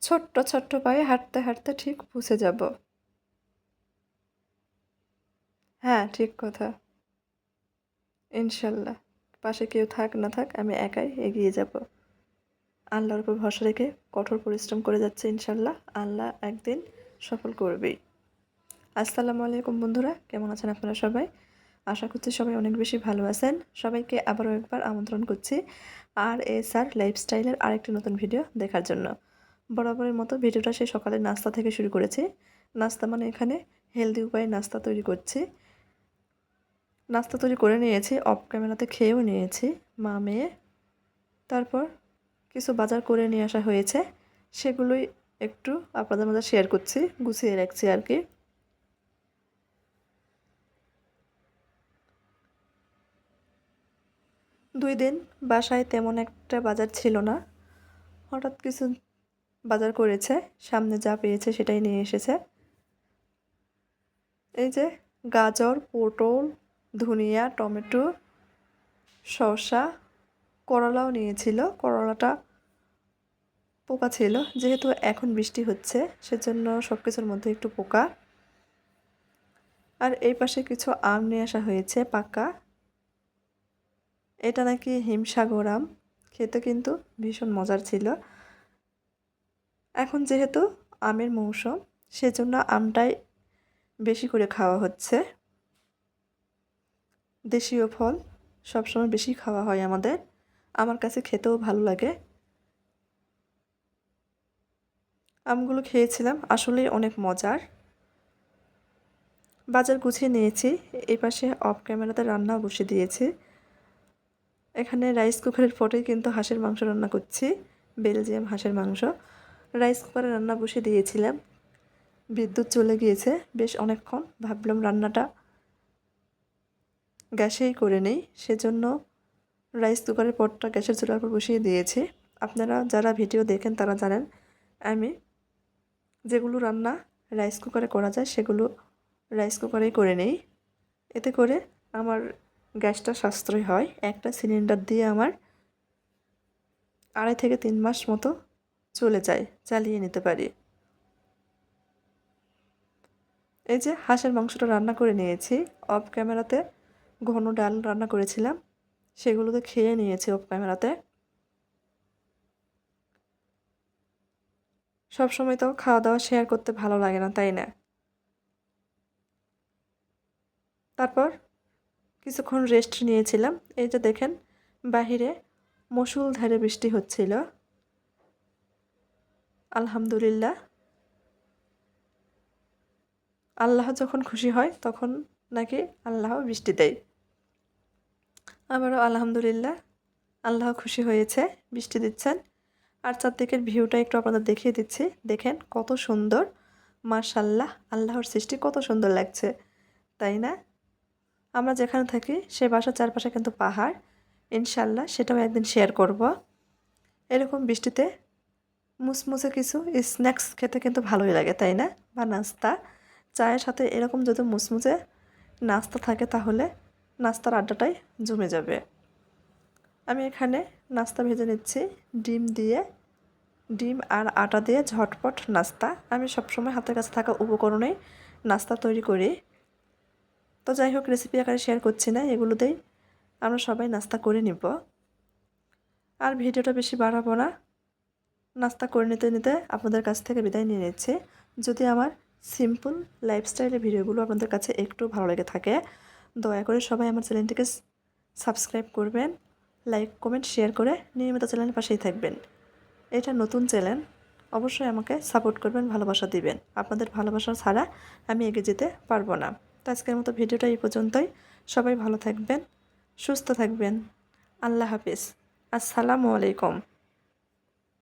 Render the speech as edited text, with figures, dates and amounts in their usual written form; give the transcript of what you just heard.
ছোট্ট ছোট্ট পায়ে হাঁটতে হাঁটতে ঠিক পৌঁছে যাব। হ্যাঁ, ঠিক কথা। ইনশাল্লাহ। পাশে কেউ থাক না থাক আমি একাই এগিয়ে যাব। আল্লাহর উপর ভরসা রেখে কঠোর পরিশ্রম করে যাচ্ছে ইনশাল্লাহ। আল্লাহ একদিন সফল করবেই। আসসালামু আলাইকুম বন্ধুরা, কেমন আছেন আপনারা সবাই? আশা করছি সবাই অনেক বেশি ভালো আছেন। সবাইকে আবারও একবার আমন্ত্রণ করছি আর লাইফস্টাইলের আরেকটি নতুন ভিডিও দেখার জন্য। বরাবরের মতো ভিডিওটা সেই সকালের নাস্তা থেকে শুরু করেছি। নাস্তা মানে এখানে হেলদি উপায়ে নাস্তা তৈরি করছি। নাস্তা তৈরি করে নিয়েছি, অফ ক্যামেরাতে খেয়েও নিয়েছি মা মেয়ে। তারপর কিছু বাজার করে নিয়ে আসা হয়েছে, সেগুলোই একটু আপনাদের মধ্যে শেয়ার করছি, গুছিয়ে রাখছি আর কি। দুই দিন বাসায় তেমন একটা বাজার ছিল না, হঠাৎ কিছু বাজার করেছে, সামনে যা পেয়েছে সেটাই নিয়ে এসেছে। এই যে গাজর, পটল, ধনিয়া, টমেটো, শসা, করলাও নিয়েছিল। করলাটা পোকা ছিল, যেহেতু এখন বৃষ্টি হচ্ছে সেজন্য সব কিছুর মধ্যে একটু পোকা। আর এই পাশে কিছু আম নিয়ে আসা হয়েছে পাকা। এটা নাকি হিমসাগর আম, খেতে কিন্তু ভীষণ মজার ছিল। এখন যেহেতু আমের মৌসুম, সেজন্য আমটাই বেশি করে খাওয়া হচ্ছে। দেশীয় ফল সবসময় বেশি খাওয়া হয় আমাদের, আমার কাছে খেতেও ভালো লাগে। আমগুলো খেয়েছিলাম, আসলেই অনেক মজার। বাজার গুছিয়ে নিয়েছি, এই পাশে অফ ক্যামেরাতে রান্নাও বসিয়ে দিয়েছি। এখানে রাইস কুকারের পরেই কিন্তু হাঁসের মাংস রান্না করছি, বেলজিয়াম হাঁসের মাংস। রাইস কুকারে রান্না বসিয়ে দিয়েছিলাম, বিদ্যুৎ চলে গিয়েছে বেশ অনেকক্ষণ। ভাবলাম রান্নাটা গ্যাসেই করে নেই, সেজন্য রাইস কুকারের পটটা গ্যাসের চুলার উপর বসিয়ে দিয়েছি। আপনারা যারা ভিডিও দেখেন তারা জানেন আমি যেগুলো রান্না রাইস কুকারে করা যায় সেগুলো রাইস কুকারেই করে নেই। এতে করে আমার গ্যাসটা সাশ্রয় হয়। একটা সিলিন্ডার দিয়ে আমার 2.5 থেকে 3 মাস মতো চলে যায়, চালিয়ে নিতে পারি। এই যে হাঁসের মাংসটা রান্না করে নিয়েছি অফ ক্যামেরাতে। ঘন ডাল রান্না করেছিলাম, সেগুলোতে খেয়ে নিয়েছি অফ ক্যামেরাতে। সবসময় তো খাওয়া দাওয়া শেয়ার করতে ভালো লাগে না, তাই না? তারপর কিছুক্ষণ রেস্ট নিয়েছিলাম। এই যে দেখেন বাহিরে মুষলধারে বৃষ্টি হচ্ছিল। আলহামদুলিল্লাহ, আল্লাহ যখন খুশি হয় তখন নাকি আল্লাহ বৃষ্টি দেয়। আবারও আলহামদুলিল্লাহ, আল্লাহ খুশি হয়েছে, বৃষ্টি দিচ্ছেন। আর চারদিকের ভিউটা একটু আপনাদের দেখিয়ে দিচ্ছি, দেখেন কত সুন্দর। মাশাআল্লাহ, আল্লাহর সৃষ্টি কত সুন্দর লাগছে, তাই না? আমরা যেখানে থাকি সে বাসার চারপাশে কিন্তু পাহাড়। ইনশাল্লাহ সেটাও একদিন শেয়ার করব। এরকম বৃষ্টিতে মুসমুসে কিছু স্ন্যাক্স খেতে কিন্তু ভালোই লাগে, তাই না? বা নাস্তা, চায়ের সাথে এরকম যদি মুসমুসে নাস্তা থাকে তাহলে নাস্তার আড্ডাটাই জমে যাবে। আমি এখানে নাস্তা ভেজে নিচ্ছি ডিম দিয়ে। ডিম আর আটা দিয়ে ঝটপট নাস্তা। আমি সবসময় হাতের কাছে থাকা উপকরণেই নাস্তা তৈরি করি। তো যাই হোক, রেসিপি আকারে শেয়ার করছি না, এগুলোতেই আমরা সবাই নাস্তা করে নিব। আর ভিডিওটা বেশি বাড়াবো না, নাস্তা করে নিতে নিতে আপনাদের কাছ থেকে বিদায় নিয়ে নিচ্ছি। যদি আমার সিম্পল লাইফস্টাইলের ভিডিওগুলো আপনাদের কাছে একটু ভালো লেগে থাকে, দয়া করে সবাই আমার চ্যানেলটিকে সাবস্ক্রাইব করবেন, লাইক কমেন্ট শেয়ার করে নিয়মিত চ্যানেলের পাশেই থাকবেন। এটা নতুন চ্যানেল, অবশ্যই আমাকে সাপোর্ট করবেন, ভালোবাসা দিবেন। আপনাদের ভালোবাসা ছাড়া আমি এগিয়ে যেতে পারবো না। তো আজকের মতো ভিডিওটা এই পর্যন্তই। সবাই ভালো থাকবেন, সুস্থ থাকবেন। আল্লাহ হাফিজ। আসসালামু আলাইকুম।